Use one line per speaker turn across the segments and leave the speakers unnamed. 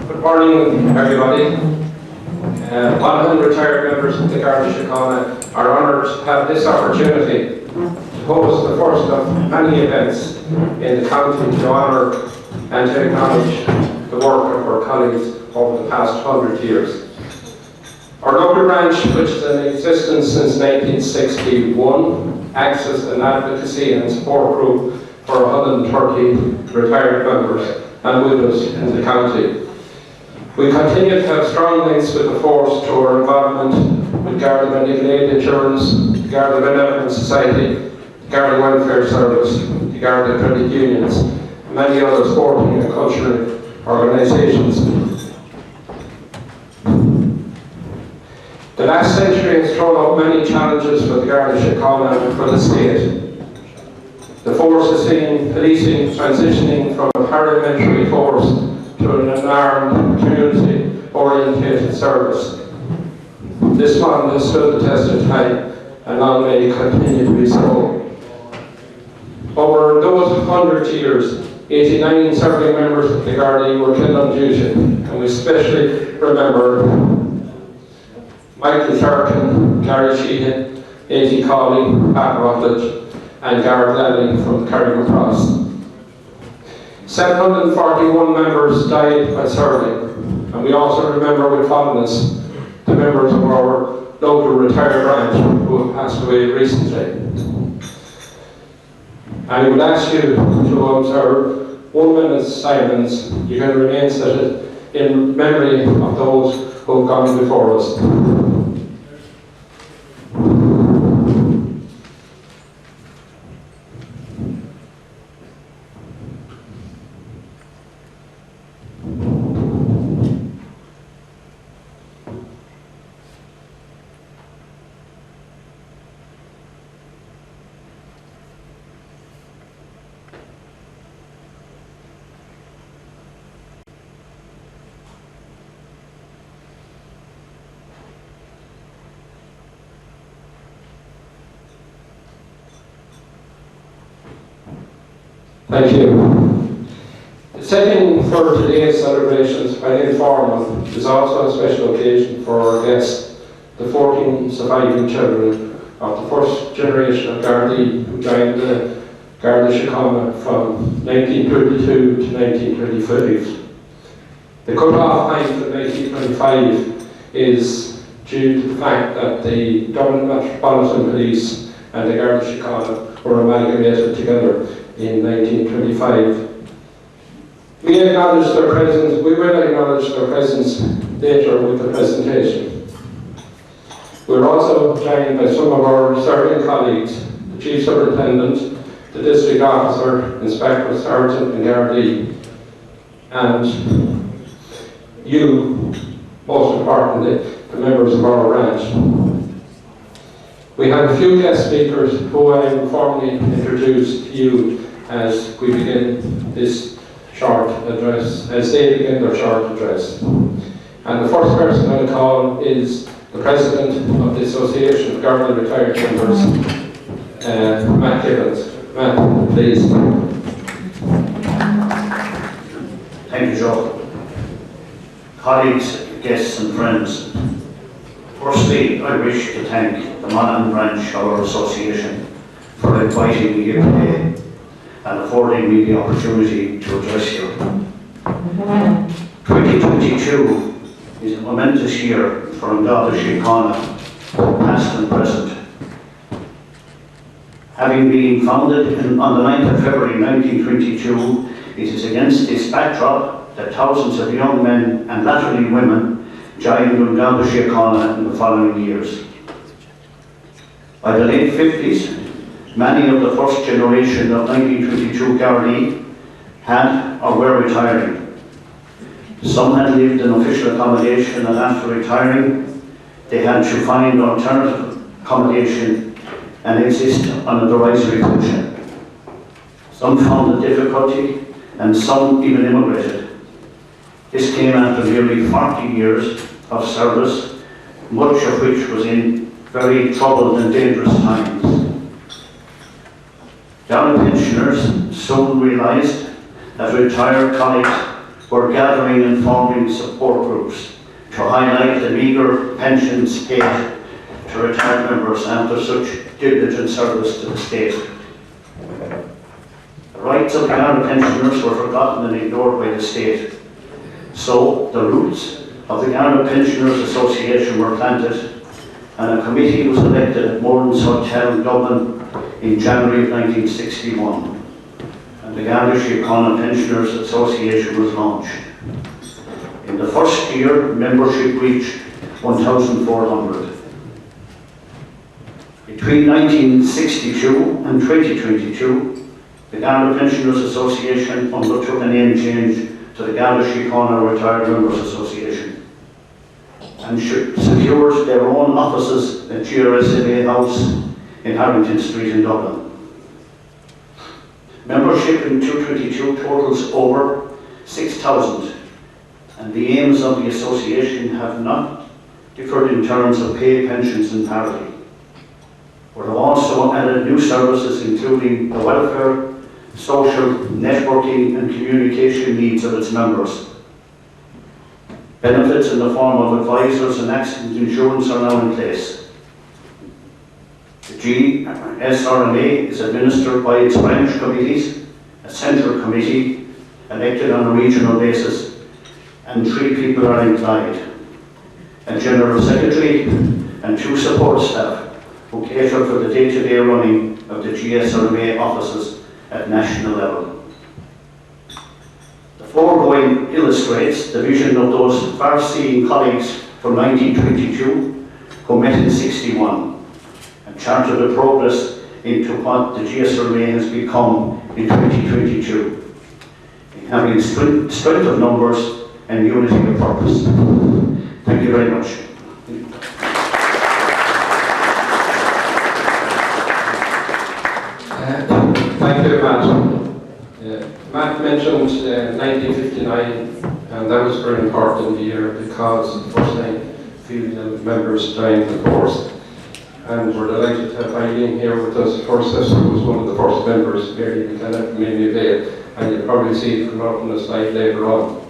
Good morning, everybody. Monaghan retired members of the Garda Síochána are honoured to have this opportunity to host the first of many events in the county to honour and to acknowledge the work of our colleagues over the past 100 years. Our local branch, which is in existence since 1961, acts as an advocacy and support group for 130 retired members and widows in the county. We continue to have strong links with the force through our involvement with Garda Medical Aid Insurance, the Garda Benevolent Society, the Garda Welfare Service, the Garda Credit Unions, and many other sporting and cultural organisations. The last century has thrown up many challenges for the Garda Síochána and for the state. The force has seen policing transitioning from a paramilitary force to an armed, community-orientated service. This model has stood the test of time and long may continue to be so. Over those 100 years, 89 serving members of the Gardaí were killed on duty, and we especially remember Michael Turkin, Gary Sheehan, A.T. Cawley, Pat Rutledge, and Gareth Lally from Carrigan Cross. 741 members died by serving, and we also remember with fondness the members of our local retired branch who have passed away recently. I would ask you to observe 1 minute's silence. You can remain seated in memory of those who have gone before us. Thank you. The setting for today's celebrations, while informal, is also a special occasion for our guests, the 14 surviving children of the first generation of Gardaí who joined the Garda Síochána from 1932 to 1935. The cut-off point for 1925 is due to the fact that the Dublin Metropolitan Police and the Garda Síochána were amalgamated together in 1925. We will acknowledge their presence later with the presentation. We're also joined by some of our serving colleagues, the Chief Superintendent, the District Officer, Inspector Sergeant and Gardaí, and you, most importantly, the members of our branch. We have a few guest speakers who I will formally introduce to you as we begin this short address, as they begin their short address. And the first person I'll call is the President of the Association of Garda Retired Members, Matt Gibbons. Matt, please.
Thank you, Joe. Colleagues, guests and friends, firstly, I wish to thank the Monaghan branch of our association for inviting me here today and affording me the opportunity to address you. 2022 is a momentous year for Garda Síochána, past and present. Having been founded on the 9th of February 1922, it is against this backdrop that thousands of young men and latterly women joined Garda Síochána in the following years. By the late 50s, many of the first generation of 1922 Gardaí had or were retiring. Some had lived in official accommodation, and after retiring, they had to find alternative accommodation and exist on a derisory pension. Some found it difficulty, and some even immigrated. This came after nearly 40 years of service, much of which was in very troubled and dangerous times. Garda pensioners soon realised that retired colleagues were gathering and forming support groups to highlight the meagre pensions paid to retired members after such diligent service to the state. The rights of the Garda pensioners were forgotten and ignored by the state. So the roots of the Garda Pensioners Association were planted, and a committee was elected at Moran's Hotel, Dublin, in January of 1961. And the Garda Síochána Pensioners Association was launched. In the first year, membership reached 1,400. Between 1962 and 2022, the Garda Pensioners Association undertook a name change to the Garda Síochána Retired Members Association and secured their own offices at GSRMA House in Harrington Street in Dublin. Membership in 2022 totals over 6,000, and the aims of the association have not differed in terms of pay, pensions and parity. We have also added new services including the welfare, social, networking and communication needs of its members. Benefits in the form of advisors and accident insurance are now in place. The GSRMA is administered by its branch committees, a central committee elected on a regional basis, and 3 people are employed: a general secretary and 2 support staff who cater for the day-to-day running of the GSRMA offices at national level. The foregoing illustrates the vision of those far-seeing colleagues from 1922 who met in 61 and charted the progress into what the GSRMA has become in 2022, in having strength of numbers and unity of purpose. Thank you very much.
Thank you, Matt. Matt mentioned 1959, and that was very important year because the first time female members joined the force. And we're delighted to have Eileen here with us. Her sister was one of the first members, Mary McKenna from Amy Vale, and you'll probably see it come out on the slide later on.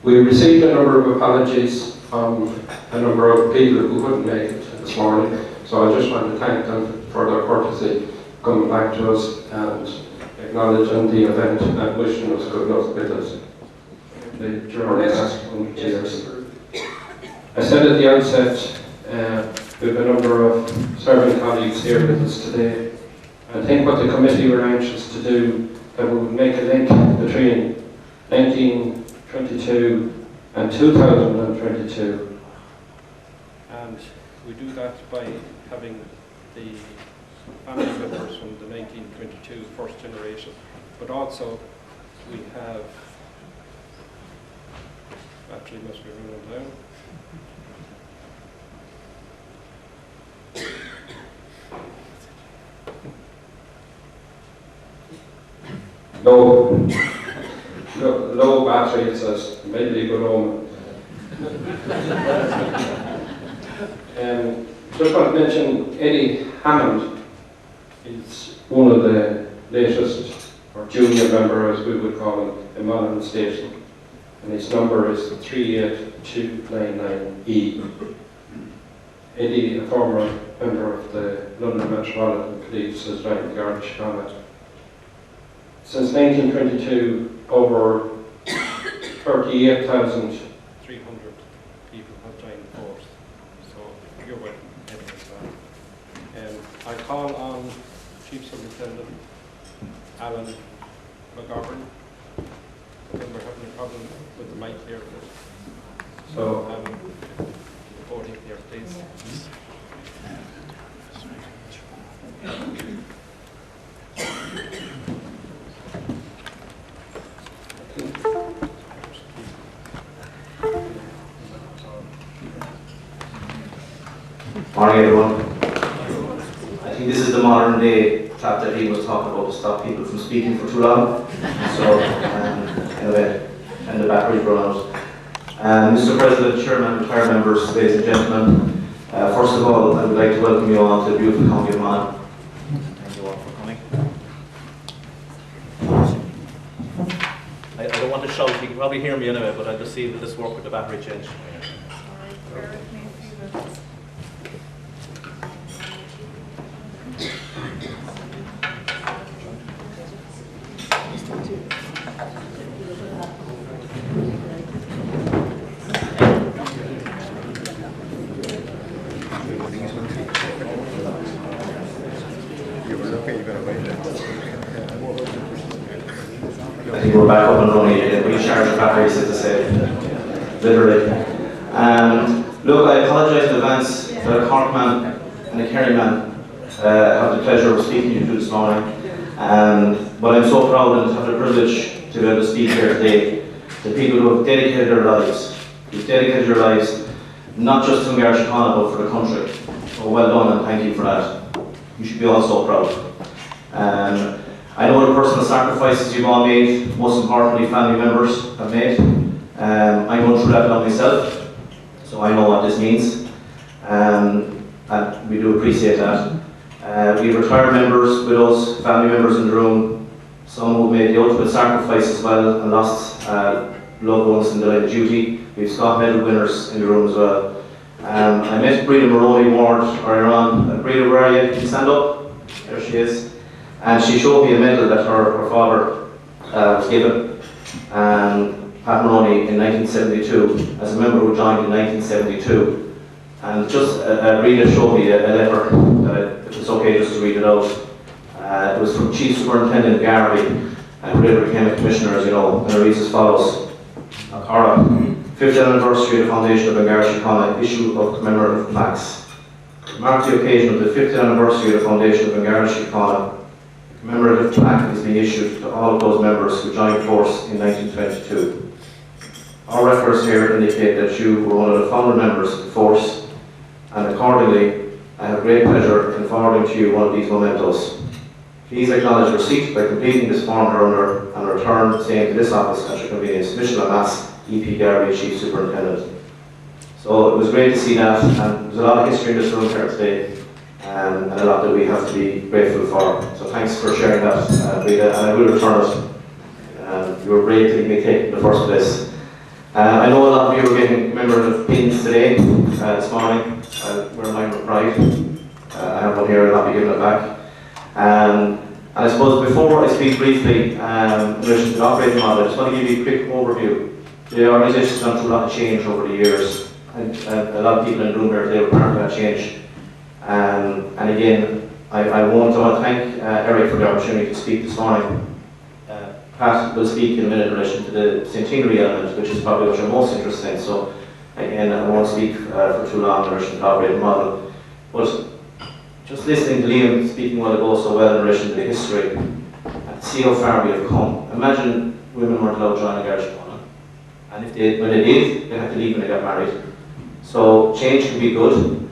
We received a number of apologies from a number of people who couldn't make it this morning, so I just want to thank them for their courtesy coming back to us and acknowledging the event and wishing us good luck with it during the last 100 years. I said at the outset, we have a number of serving colleagues here with us today. I think what the committee were anxious to do, that we would make a link between 1922 and 2022. And we do that by having the family members from the 1922 first generation, but also we have, battery must be running down. Low battery, it says, maybe a good omen. Just want to mention Eddie Hammond is one of the latest, or junior member as we would call him, in Monaghan Station, and his number is 38299E. Eddie, a former member of the London Metropolitan Police, has joined the Garda Síochána. Since 1922, over 38,300 people have joined the force. So you're welcome, Eddie, as well. I call on Chief Superintendent Alan McGovern. I think we're having a problem with the mic here. So reporting here, please.
Morning everyone. I think this is the modern day trap that he was talking about to stop people from speaking for too long. So anyway, and the batteries run out. Mr. President, Chairman, retired members, ladies and gentlemen, first of all I would like to welcome you all to the beautiful county of Monaghan. Thank you all for coming. I don't I want to shout, you can probably hear me anyway, but I'll just see will this work with the battery change.
Bear with me a few minutes.
I think we're back up and running again. Recharge the batteries, as I said, literally. Look, I apologise in advance that a Cork man and a Kerry man have the pleasure of speaking to you this morning. But I'm so proud and have the privilege to be able to speak here today to people who have dedicated their lives. Who've dedicated their lives not just to Garda Síochána but for the country. So well done and thank you for that. You should be all so proud. I know the personal sacrifices you've all made, most importantly family members have made. I'm going through that now myself, so I know what this means. And we do appreciate that. We have retired members, widows, family members in the room, some who made the ultimate sacrifice as well and lost loved ones in the line of duty. We have Scott medal winners in the room as well. I met Breda Maroney Ward earlier on. Breda, where are you? Can you stand up? There she is. And she showed me a medal that her father was given, Pat Maroney, in 1972, as a member who joined in 1972. And just Breda showed me a letter, if it's okay just to read it out. It was from Chief Superintendent Garvey, who later became a commissioner, as you know, and it reads as follows. Cara, 5th anniversary of the foundation of Garda Síochána, issue of commemorative plaques. To mark the occasion of the 5th anniversary of the foundation of Garda Síochána, a commemorative plaque is being issued to all of those members who joined force in 1922. Our records here indicate that you were one of the founder members of the force, and accordingly, I have great pleasure in forwarding to you one of these mementos. Please acknowledge receipt by completing this form hereunder and return same to this office at your convenience. Michel Lamas, EP Garvey, Chief Superintendent. So it was great to see that, and there's a lot of history in this room here today, and a lot that we have to be grateful for. So thanks for sharing that, Breda, and I will return it. You were brave to let me take it in the first place. I know a lot of you are getting commemorative pins today, this morning. We're mine with pride. I have one here and I'll be giving it back. And I suppose before I speak briefly in relation to the operating model, I just want to give you a quick overview. The organisation has gone through a lot of change over the years, and a lot of people in the room here today were part of that change. And again, I want to thank Eric for the opportunity to speak this morning. Pat will speak in a minute in relation to the centenary element, which is probably what you're most interested in. So again, I won't speak for too long in relation to the operating model. But just listening to Liam speaking a while ago so well in relation to the history, and see how far we have come. Imagine women weren't allowed to join a Garda Síochána, and when they did, they had to leave when they got married. So change can be good,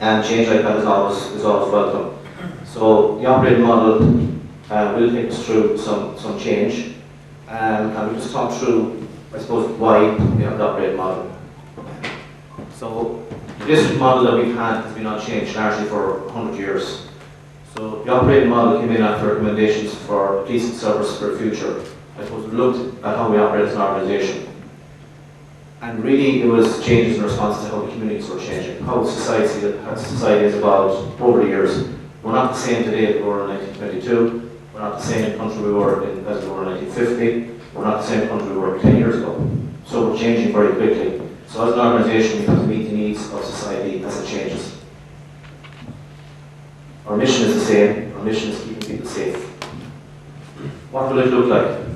and change like that is always welcome. So the operating model will take us through some change, and we'll just talk through, I suppose, why we have the operating model. So the district model that we've had has been unchanged largely for 100 years. So the operating model came in after recommendations for decent service for the future. I suppose we looked at how we operate as an organisation. And really it was changes in response to how the communities were changing, how society has evolved over the years. We're not the same today as we were in 1922. We're not the same country we were in as we were in 1950. We're not the same country we were 10 years ago. So we're changing very quickly. So as an organisation, we have to meet the needs of society as it changes. Our mission is the same. Our mission is keeping people safe. What will it look like?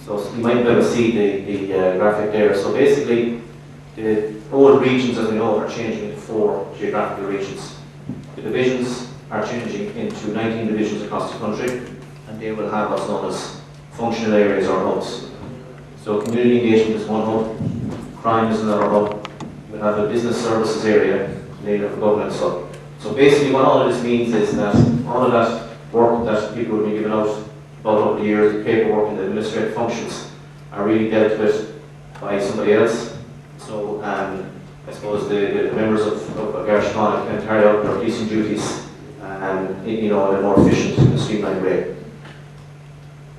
So you might be able to see the graphic there. So basically, the old regions, as we know, are changing into 4 geographical regions. The divisions are changing into 19 divisions across the country, and they will have what's known as functional areas or hubs. So community engagement is one hub, crime is another hub, we'll have a business services area, and then you have a governance hub. So basically what all of this means is that all of that work that people will be given out about over the years, the paperwork and the administrative functions, are really dealt with by somebody else. So I suppose the members of Garda Síochána can carry out their policing duties in a more efficient and streamlined way.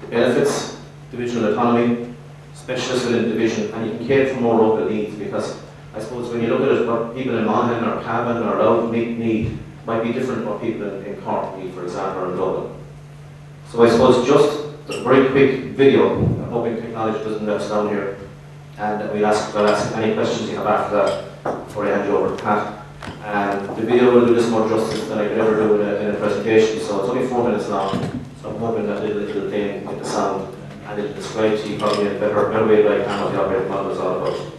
The benefits, divisional autonomy, specialists within the division, and you can cater for more local needs, because I suppose when you look at it, what people in Monaghan or Cavan or Louth need might be different to what people in Cork need, for example, or in Dublin. So I suppose just a very quick video. I'm hoping technology doesn't let us down here, and I'll ask any questions you have after that before I hand you over to Pat. The video will do this more justice than I could ever do in a presentation, so it's only 4 minutes long, so I'm hoping that little thing with the sound, and it'll describe to you probably in a better way than I can what the operating model is all about.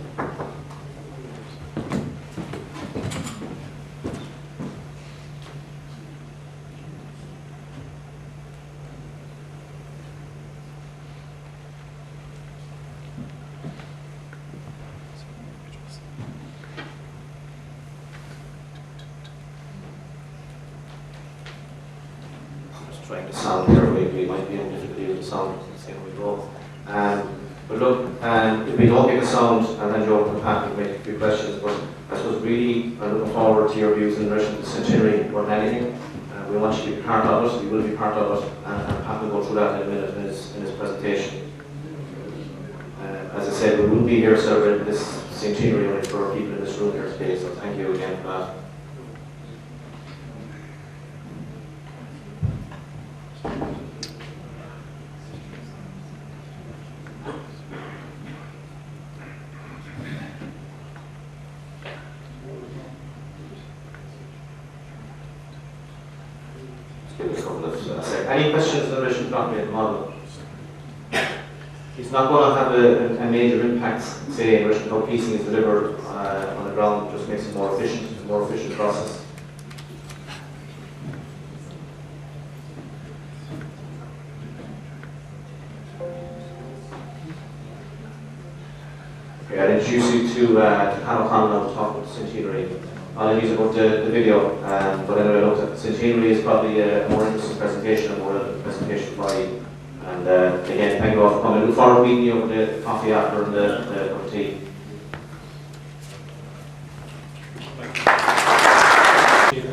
Trying the sound here, we might be in difficulty with the sound, see how we go. But look, if we don't get the sound, and then Joe and Pat will make a few questions, but I suppose really I'm looking forward to your views in relation to the centenary more than anything. We want you to be part of it, you will be part of it, and Pat will go through that in a minute in his presentation. As I said, we wouldn't be here celebrating this centenary only for people in this room here today, so thank you again for that. Any questions in relation to the operating model? It's not going to have a major impact, say, in relation to how policing is delivered on the ground. It just makes it more efficient process. Okay, I'll introduce you to Pat O'Connell to talk about the centenary. I'll use about the video, but anyway, look, the centenary is probably a more interesting presentation and more relevant presentation for you. And again, thank you all for coming. I look forward to meeting you over the coffee after and the cup of tea.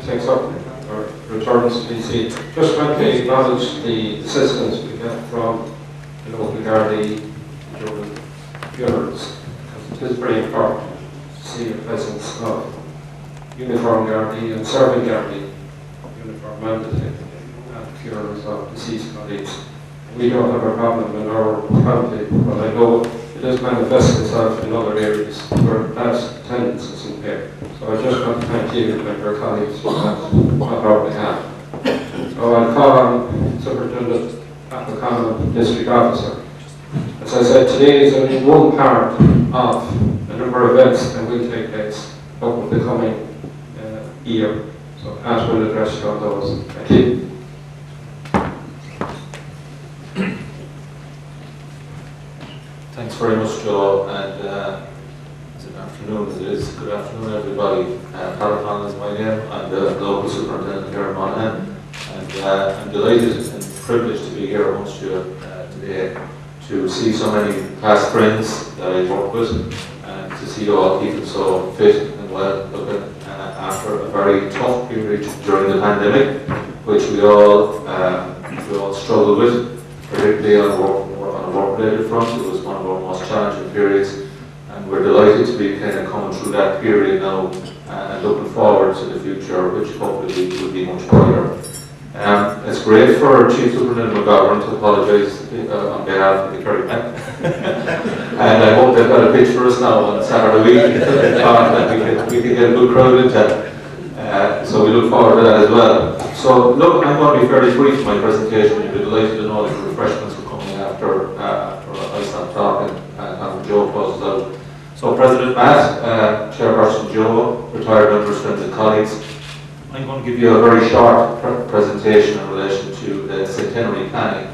Takes up or returns to DC. Just want to acknowledge the assistance we get from the local Gardaí during funerals. It is very important to see the presence of uniform Gardaí and serving Gardaí, uniform mandate at funerals of deceased colleagues. We don't have a problem in our county, but I know it does manifest itself in other areas where that attendance isn't there. So I just want to thank you and your colleagues for that on our behalf. So I'll call on Superintendent Pat O'Connell, District Officer. As I said, today is only one part of a number of events that will take place over the coming year. So Pat will address you on those. Thank you.
Thanks very much, Joe, and good afternoon. It is good afternoon, everybody. Pat O'Connell is my name. I'm the local superintendent here in Monaghan, and I'm delighted and privileged to be here amongst you today to see so many past friends that I work with, and to see you all keeping so fit and well looking after a very tough period during the pandemic, which we all struggled with, particularly on a work-related front. It was one of our most challenging periods, and we're delighted to be kind of coming through that period now and looking forward to the future, which hopefully will be much brighter. It's great for Chief Superintendent McGovern to apologise on behalf of the Kerry and I hope they've got a pitch for us now on Saturday week that we can get a good crowd into. So we look forward to that as well. So look, I'm going to be fairly brief in my presentation. You'll be delighted to know that the refreshments are coming after I stop talking and Joe closes out. So President Matt, Chairperson Joe, retired members, friends and colleagues, I'm going to give you a very short presentation in relation to the centenary planning,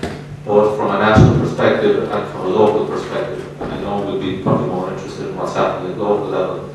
both from a national perspective and from a local perspective. And I know we'll be probably more interested in what's happening at local level.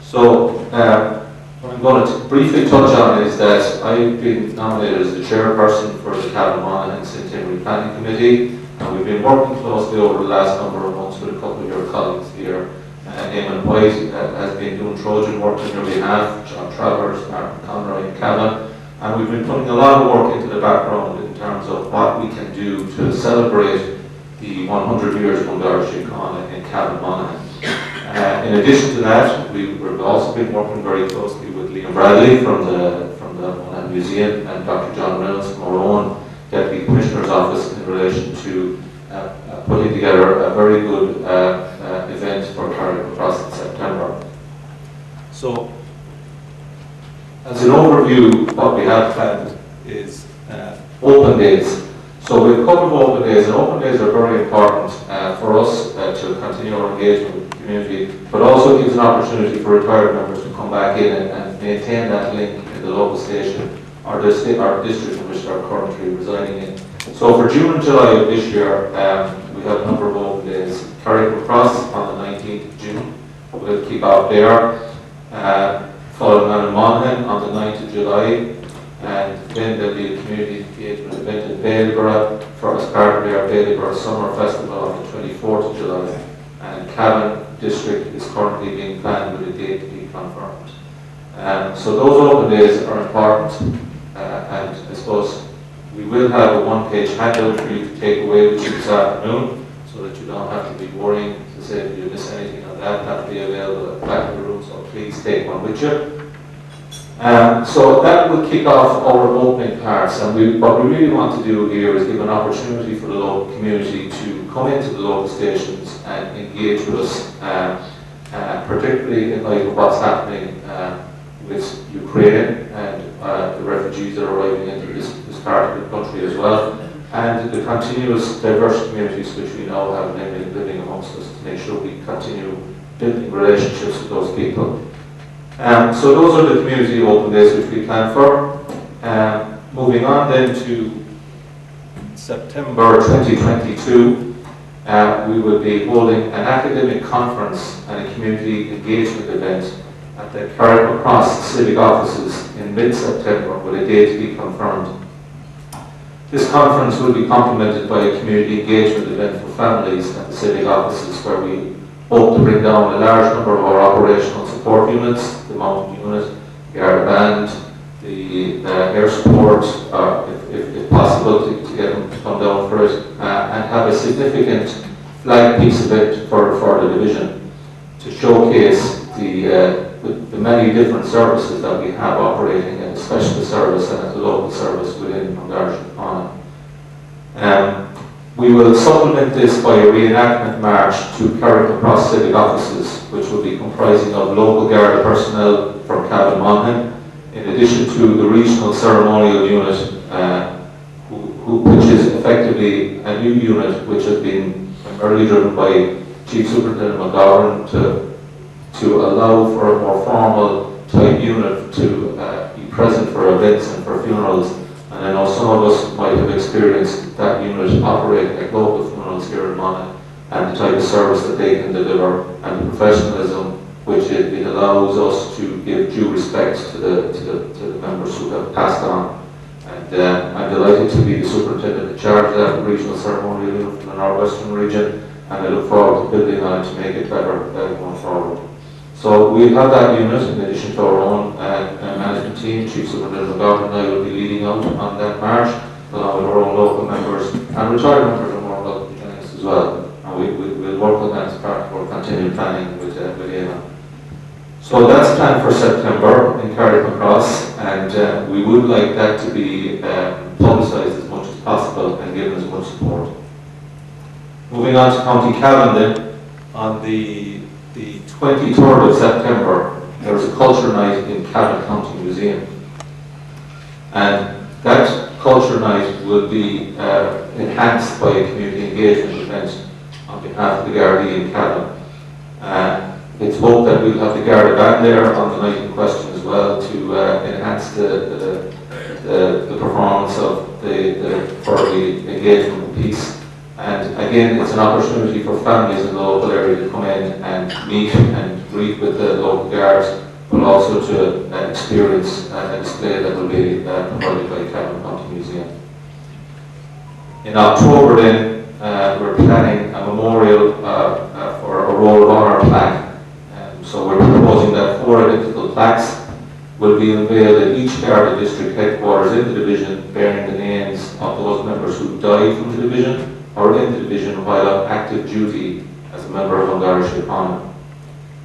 So what I'm going to briefly touch on is that I've been nominated as the chairperson for the Cavan Monaghan Centenary Planning Committee, and we've been working closely over the last number of months with a couple of your colleagues here. Eamon White has been doing Trojan work on your behalf, John Travers, Martin Conroy and Cavan, and we've been putting a lot of work into the background in terms of what we can do to celebrate the 100 years of Monaghan Síochána in Cavan, Monaghan. In addition to that, we've also been working very closely with Liam Bradley from the Monaghan Museum and Dr. John Reynolds from our own Deputy Commissioner's Office in relation to putting together a very good event for Carrick Cross in September. So, as an overview, what we have planned is open days. So we have a couple of open days, and open days are very important for us to continue our engagement with the community, but also gives an opportunity for retired members to come back in and maintain that link in the local station or the district in which they're currently residing in. So for June and July of this year, we have a number of open days. Carrick Cross on the 19th of June, we'll kick off there. Following on in Monaghan on the 9th of July, and then there'll be a community engagement event in Bailborough for as part of their Bailborough Summer Festival on the 24th of July. And Cavan District is currently being planned with a date to be confirmed. So those open days are important, and I suppose we will have a one-page handout for you to take away with you this afternoon, so that you don't have to be worrying to say if you miss anything on that. That will be available at the back of the room, so please take one with you. So that will kick off our opening parts, and what we really want to do here is give an opportunity for the local community to come into the local stations and engage with us, particularly in light of what's happening with Ukraine and the refugees that are arriving into this part of the country as well, and the continuous diverse communities which we now have living amongst us, to make sure we continue building relationships with those people. So those are the community open days which we plan for. Moving on then to September 2022, we will be holding an academic conference and a community engagement event at the Carrick Cross civic offices in mid-September with a date to be confirmed. This conference will be complemented by a community engagement event for families at the civic offices, where we hope to bring down a large number of our operational support units, the mounted unit, the Garda band, the air support, if possible, to get them to come down for it, and have a significant flag piece event for the division to showcase the many different services that we have operating at the specialist service and at the local service within Monaghan Síochána. We will supplement this by a reenactment march to Carrick Cross civic offices, which will be comprising of local Garda personnel from Cavan, Monaghan, in addition to the regional ceremonial unit, which is effectively a new unit which has been primarily driven by Chief Superintendent McGovern to allow for a more formal type unit to be present for events and for funerals. And I know some of us might have experienced that unit operating at local funerals here in Monaghan, and the type of service that they can deliver and the professionalism which it allows us to give due respect to the members who have passed on. And I'm delighted to be the superintendent in charge of that regional ceremonial unit from the Northwestern region, and I look forward to building on it to make it better going forward. So we'll have that unit in addition to our own management team. Chief Superintendent McGovern and I will be leading out on that march, along with our own local members, and retired members are more welcome to join us as well. And we'll work on that as part of our continued planning with AMA. So that's planned for September in Carrick Cross, and we would like that to be publicised as much as possible and given as much support. Moving on to County Cavan then, on the 23rd of September, there was a culture night in Cavan County Museum. And that culture night will be enhanced by a community engagement event on behalf of the Gardaí in Cavan. It's hoped that we'll have the Garda band there on the night in question as well to enhance the performance of for the engagement and peace. And again, it's an opportunity for families in the local area to come in and meet and greet with the local guards, but also to experience a display that will be provided by Cavan County Museum. In October then, we're planning a memorial for a Roll of Honour plaque. So we're proposing that 4 identical plaques will be unveiled at each Garda district headquarters in the division, bearing the names of those members who died from the division or in the division while on active duty as a member of Irish Economy.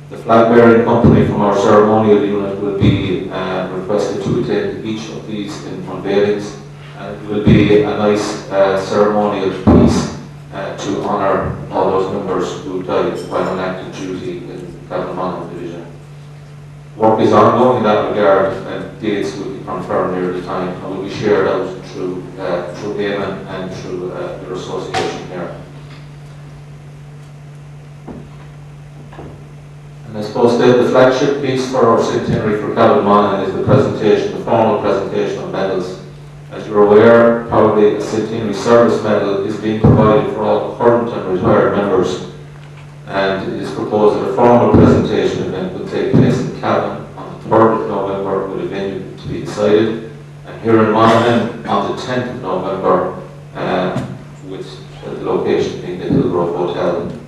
The flag-bearing company from our ceremonial unit will be requested to attend each of these in unveilings, and it will be a nice ceremonial piece to honour all those members who died while on active duty in the Monaghan division. Work is ongoing in that regard, and dates will be confirmed near the time and will be shared out through Eamon and through your association here. And I suppose the flagship piece for our centenary for Monaghan is the presentation, the formal presentation of medals. As you're aware, probably a centenary service medal is being provided for all current and retired members, and it is proposed that a formal presentation event will take place in Cavan on the 3rd of November with a venue to be decided, and here in Monaghan on the 10th of November with the location being the Hillgrove Hotel.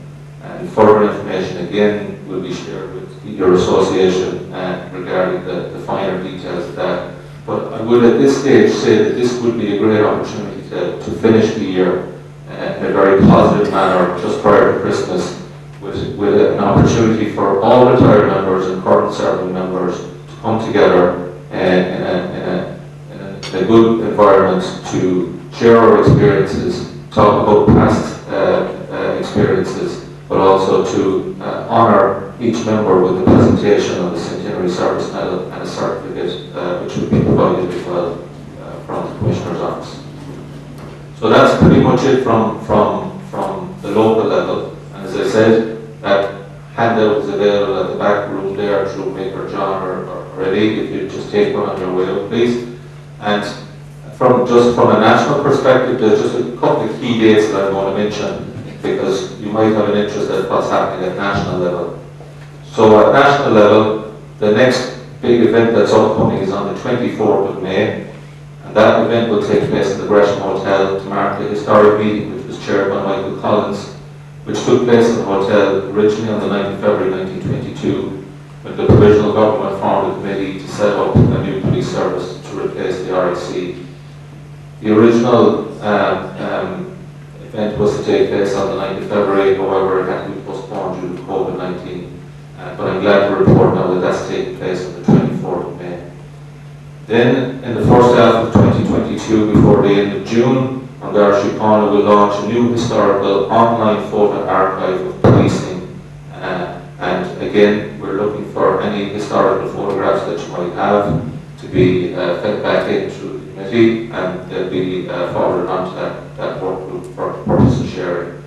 And further information again will be shared with your association regarding the finer details of that. But I would at this stage say that this would be a great opportunity to finish the year in a very positive manner just prior to Christmas with an opportunity for all retired members and current serving members to come together in a good environment to share our experiences, talk about past experiences, but also to honour each member with the presentation of the Centenary Service Medal and a certificate which will be provided as well from the Commissioner's Office. So that's pretty much it from the local level. And as I said, that handout is available at the back room there through Maker John or Eddie, if you just take one on your way up, please. And from a national perspective, there's just a couple of key dates that I'm going to mention, because you might have an interest in what's happening at national level. So at national level, the next big event that's upcoming is on the 24th of May, and that event will take place in the Gresham Hotel to mark the historic meeting which was chaired by Michael Collins, which took place in the hotel originally on the 9th of February 1922, when the provisional government formed a committee to set up a new police service to replace the RIC. The original event was to take place on the 9th of February, however it had to be postponed due to COVID-19. But I'm glad to report now that that's taking place on the 24th of May. Then, in the first half of 2022, before the end of June, Irish Economy will launch a new historical online photo archive of policing. And again, we're looking for any historical photographs that you might have to be fed back in through the committee, and they'll be forwarded on to that work group for purpose of sharing.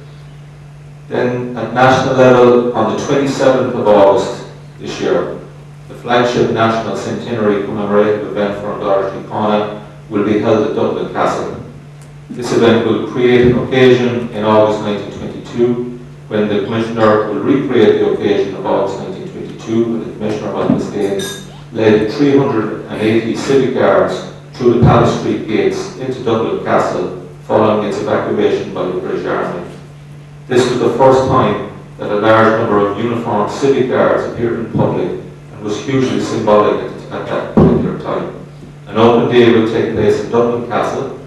Then at national level, on the 27th of August this year, the flagship National Centenary commemorative event for Irish Economy will be held at Dublin Castle. This event will create an occasion in August 1922, when the Commissioner will recreate the occasion of August 1922, when the Commissioner of Mistakes led 380 civic guards through the Palace Street gates into Dublin Castle following its evacuation by the British Army. This was the first time that a large number of uniformed civic guards appeared in public, and was hugely symbolic at that particular time. An open day will take place in Dublin Castle,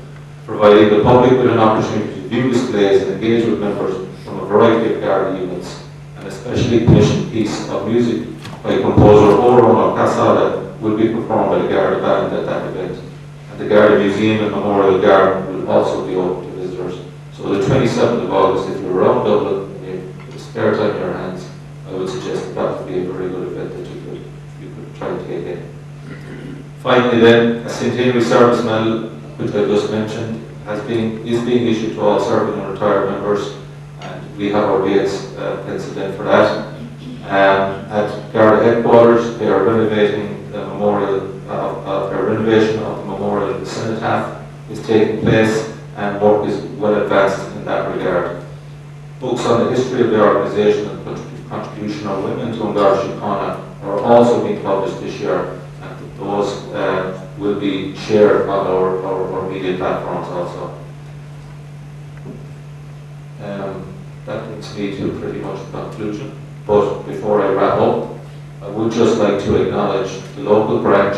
providing the public with an opportunity to view displays and engage with members from a variety of Garda units. An especially commissioned piece of music by composer Orona Casada will be performed by the Garda band at that event. And the Garda Museum and Memorial Garden will also be open to visitors. So the 27th of August, if you're around Dublin and you have spare time in your hands, I would suggest that would be a very good event that you could try to take in. Finally then, a Centenary Service Medal, which I just mentioned, is being issued to all serving and retired members, and we have our dates penciled in for that. At Garda headquarters, they are renovating the memorial. Their renovation of the memorial in the cenotaph is taking place, and work is well advanced in that regard. Books on the history of the organisation and the contribution of women to Irish Economy are also being published this year, and those will be shared on our media platforms also. That brings me to pretty much a conclusion. But before I wrap up, I would just like to acknowledge the local branch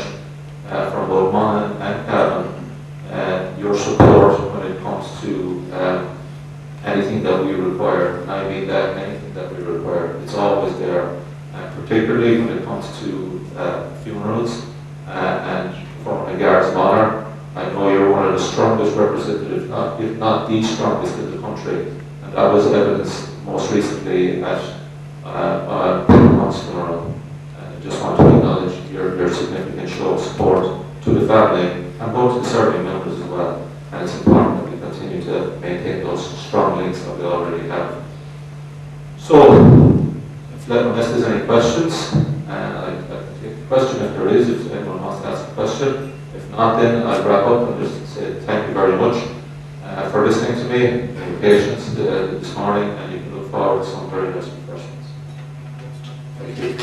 from both Monaghan and Cavan, your support when it comes to anything that we require. And I mean that, anything that we require, it's always there. And particularly when it comes to funerals and for a Guards of Honour, I know you're one of the strongest representatives, if not the strongest in the country. And that was evidenced most recently at Monaghan's funeral. And I just want to acknowledge your significant show of support to the family and both the serving members as well. And it's important that we continue to maintain those strong links that we already have. So, unless there's any questions, I'd take a question if there is, if anyone wants to ask a question. If not, then I'll wrap up and just say thank you very much for listening to me and your patience this morning, and you can look forward to some very nice refreshments. Thank you.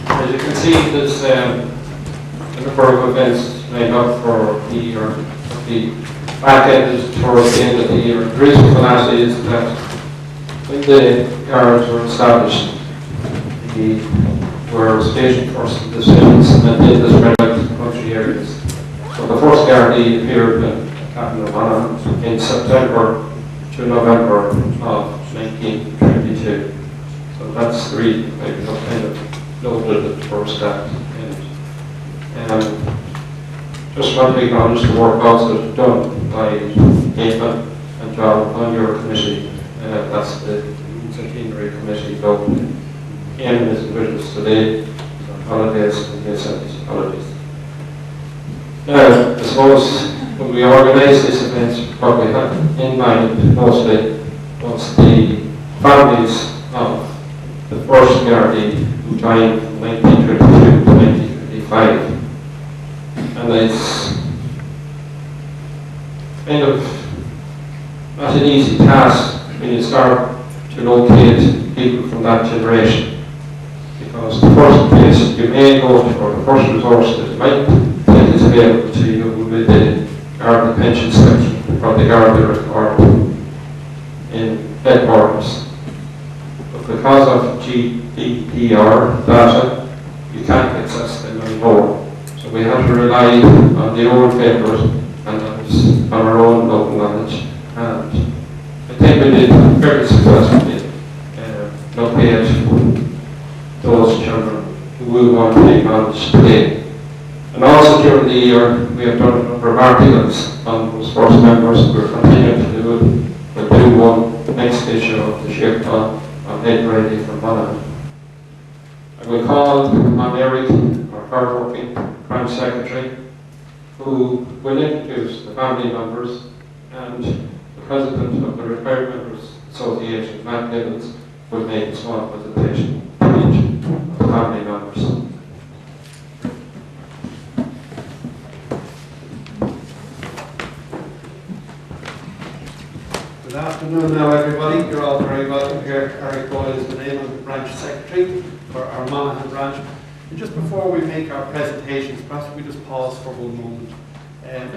As you can see, there's a number of events lined up for the year. The back end is towards the end of the year. The reason for that is that when the Guards were established, they were station force decisions and then they spread out to the country areas. So the first Gardaí appeared in Capital Monaghan in September to November of 1922. So that's the reason why we kind of noted the first act. And just want to acknowledge the work also done by Nathan and John on your committee. That's the Centenary Committee. Ian is with us today on holidays and he has sent his holidays. Now, I suppose when we organise this event, what we have in mind mostly was the families of the first Gardaí who joined from 1922 to 1925. And it's kind of not an easy task when you start to locate people from that generation. Because the first place you may go to, or the first resource that might think is available to you, will be the Garda pension section or the Garda record in headquarters. But because of GDPR data, you can't access them anymore. So we have to rely on the old papers and on our own local knowledge. And I think we did very successfully locate those children who will want to be acknowledged today. And also during the year, we have done a number of articles on those first members. We're continuing to do it. We'll do one next issue of the Shape on Ed Brady from Monaghan. I will call on Eric, our hard-working Prime Secretary, who will introduce the family members, and the President of the Retired Members Association, Matt Nivens, will make a small presentation to each of the family members.
Good afternoon now, everybody. You're all very welcome here. Eric Boyle is the name. I'm the branch secretary for our Monaghan branch. And just before we make our presentations, perhaps we just pause for one moment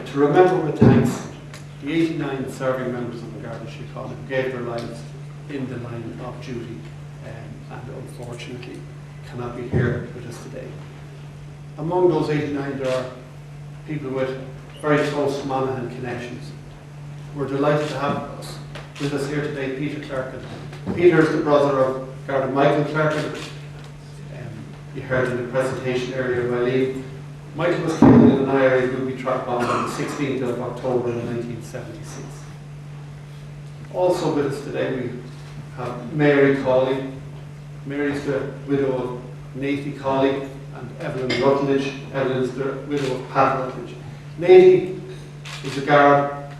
to remember with thanks the 89 serving members of the Garda Síochána who gave their lives in the line of duty and unfortunately cannot be here with us today. Among those 89 there are people with very close Monaghan connections. We're delighted to have with us here today Peter Clerkin. Peter is the brother of Garda Michael Clerkin. You heard in the presentation earlier by Lee. Michael was killed in an IRA booby trap bomb on the 16th of October in 1976. Also with us today we have Mary Cawley. Mary's the widow of Nathy Cawley and Evelyn Rutledge. Evelyn's the widow of Pat Rutledge. Nathy was a guard,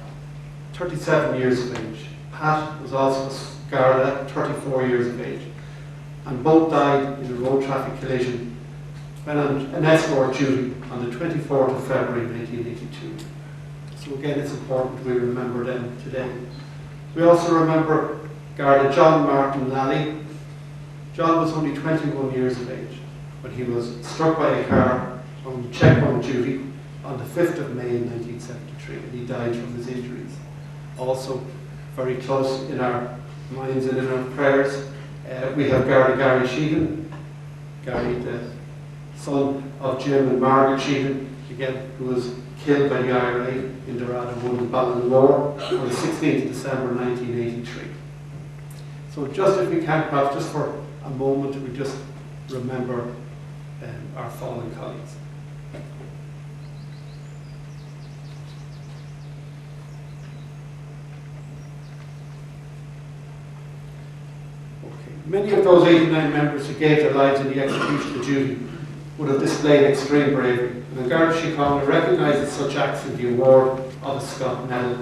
37 years of age. Pat was also a guard at 34 years of age. And both died in a road traffic collision when on an escort duty on the 24th of February 1982. So again, it's important we remember them today. We also remember Garda John Martin Lally. John was only 21 years of age when he was struck by a car on checkpoint duty on the 5th of May 1973, and he died from his injuries. Also very close in our minds and in our prayers, we have Garda Gary Sheehan, Gary the son of Jim and Margaret Sheehan. again, who was killed by the IRA in the rather bloody Battle of the War on the 16th of December 1983. So just if we can, perhaps just for a moment, we just remember our fallen colleagues. Many of those 89 members who gave their lives in the execution of duty would have displayed extreme bravery, and the Garda Síochána recognises such acts in the award of the Scott Medal.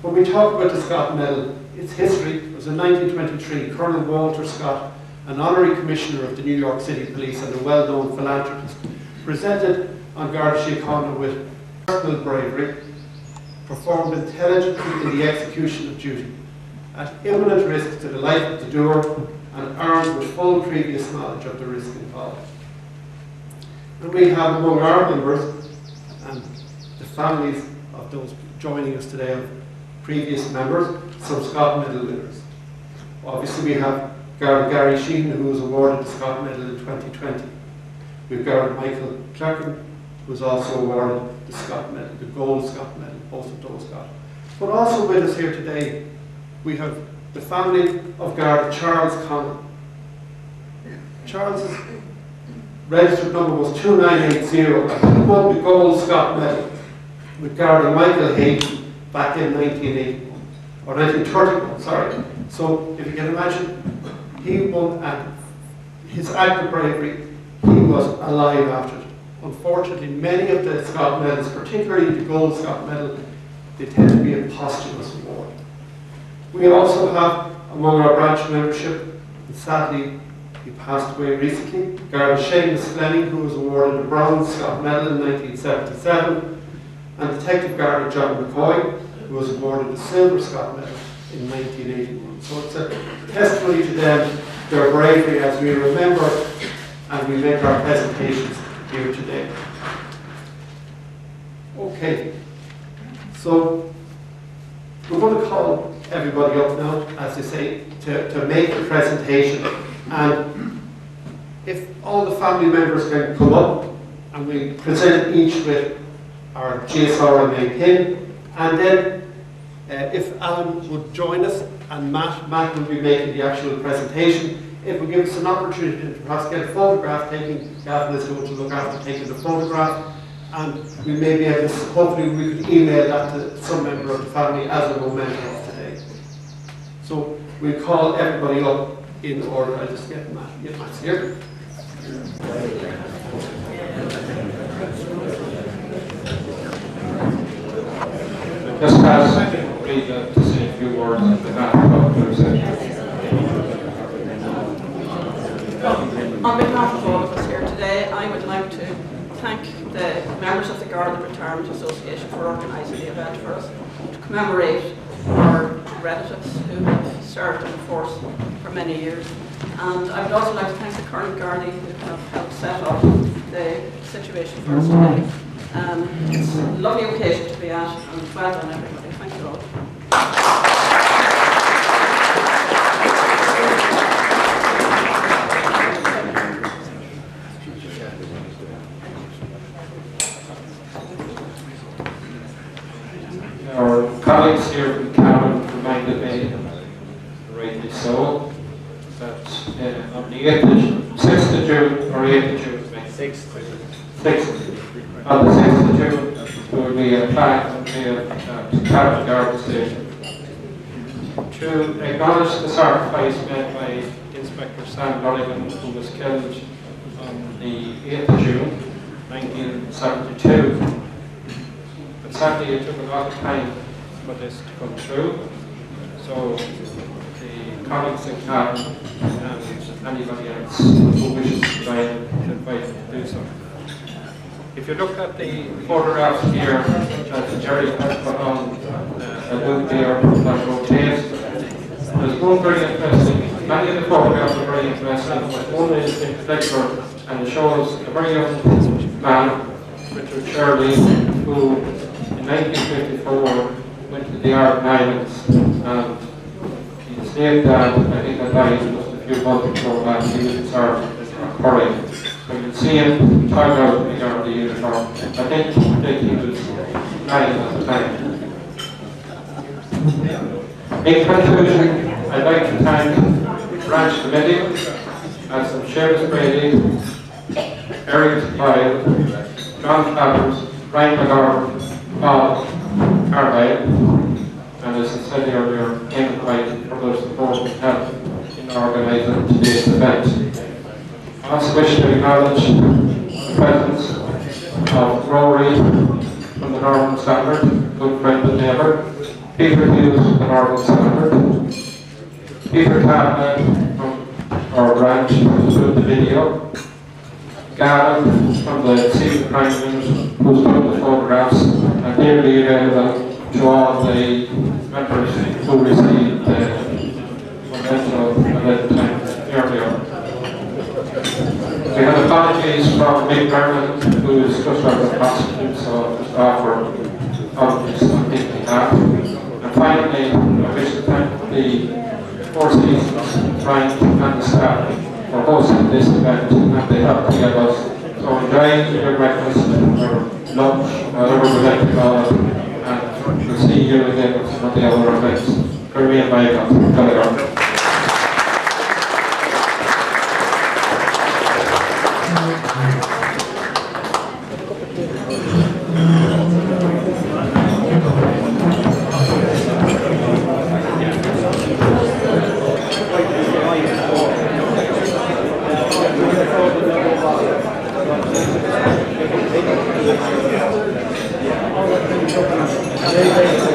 When we talk about the Scott Medal, its history was in 1923. Colonel Walter Scott, an honorary commissioner of the New York City Police and a well-known philanthropist, presented on Garda Síochána with personal bravery, performed intelligently in the execution of duty, at imminent risk to the life of the doer, and armed with full previous knowledge of the risk involved. And we have among our members and the families of those joining us today of previous members, some Scott Medal winners. Obviously we have Garda Gary Sheehan, who was awarded the Scott Medal in 2020. We've Garda Michael Clarkin, who was also awarded the Scott Medal, the Gold Scott Medal, both of those got. But also with us here today, we have the family of Garda Charles Connell. Charles's registered number was 2980, and he won the Gold Scott Medal with Garda Michael Hayden back in 1981, or 1931, sorry. So if you can imagine, he won, and his act of bravery, he was alive after it. Unfortunately, many of the Scott Medals, particularly the Gold Scott Medal, they tend to be a posthumous award. We also have among our branch membership, and sadly he passed away recently, Garda Seamus Fleming, who was awarded the Bronze Scott Medal in 1977, and Detective Garda John McCoy, who was awarded the Silver Scott Medal in 1981. So it's a testimony to them, their bravery, as we remember and we make our presentations here today. Okay, so we're going to call everybody up now, as they say, to make the presentation. And if all the family members can come up, and we present each with our GSRMA pin, and then if Alan would join us, and Matt will be making the actual presentation, it will give us an opportunity to perhaps get a photograph taken. Gavin is going to look after taking the photograph, and we may be able to, hopefully we could email that to some member of the family as a memento of today. So we'll call everybody up in order. I'll just get Matt here.
Just pass Rita to say a few words at the back of the presentation.
On behalf of all of us here today, I would like to thank the members of the Garda Retirement Association for organising the event for us, to commemorate our relatives who have served in the force for many years. And I would also like to thank the current Gardaí who have helped set up the situation for us today. It's a lovely occasion to be at, and well done everybody. Thank you all.
Our colleagues here from Cavan reminded me, rightly so, that on the 6th of June, or 8th of June, 6th. On the 6th of June, there will be a plaque on the Cavan Garda Station to acknowledge the sacrifice made by Inspector Sam Donegan, who was killed on the 8th of June, 1972. But sadly, it took a lot of time for this to come true. So the colleagues in Cavan and anybody else who wishes to join is invited to do so. If you look at the photographs here that Jerry has put on a loop there that rotates, there's one very interesting, many of the photographs are very interesting, but one is in particular, and it shows a very young man, Richard Shirley, who in 1954 went to the Arab Islands, and he stayed there. I think that died just a few months before that. He was in service in Korea. I can see him talking out of the uniform. I think he was 9 at the time. In conclusion, I'd like to thank Branch Committee, as some Seamus Brady, Eric Lyle, John Travers, Ryan McGovern, Bob Carlyle, and as I said earlier, Ken White for their support and help in organising today's event. I also wish to acknowledge the presence of Rory from the Northern Standard, good friend and neighbour, Peter Hughes from the Northern Standard, Peter Kavanagh from our branch who's doing the video, Gavin from the Senior Crime Unit who's doing the photographs, and nearly available to all the members who received the memento at the time earlier. We have apologies from Mick Berman, who is just out of the hospital, so just offer apologies on his behalf. And finally, I wish to thank the Four Seasons, Frank and the staff for hosting this event and the help to get us. So enjoy your breakfast or lunch, whatever we like to call it, and we'll see you again at some of the other events. For me and Michael,
Thank you.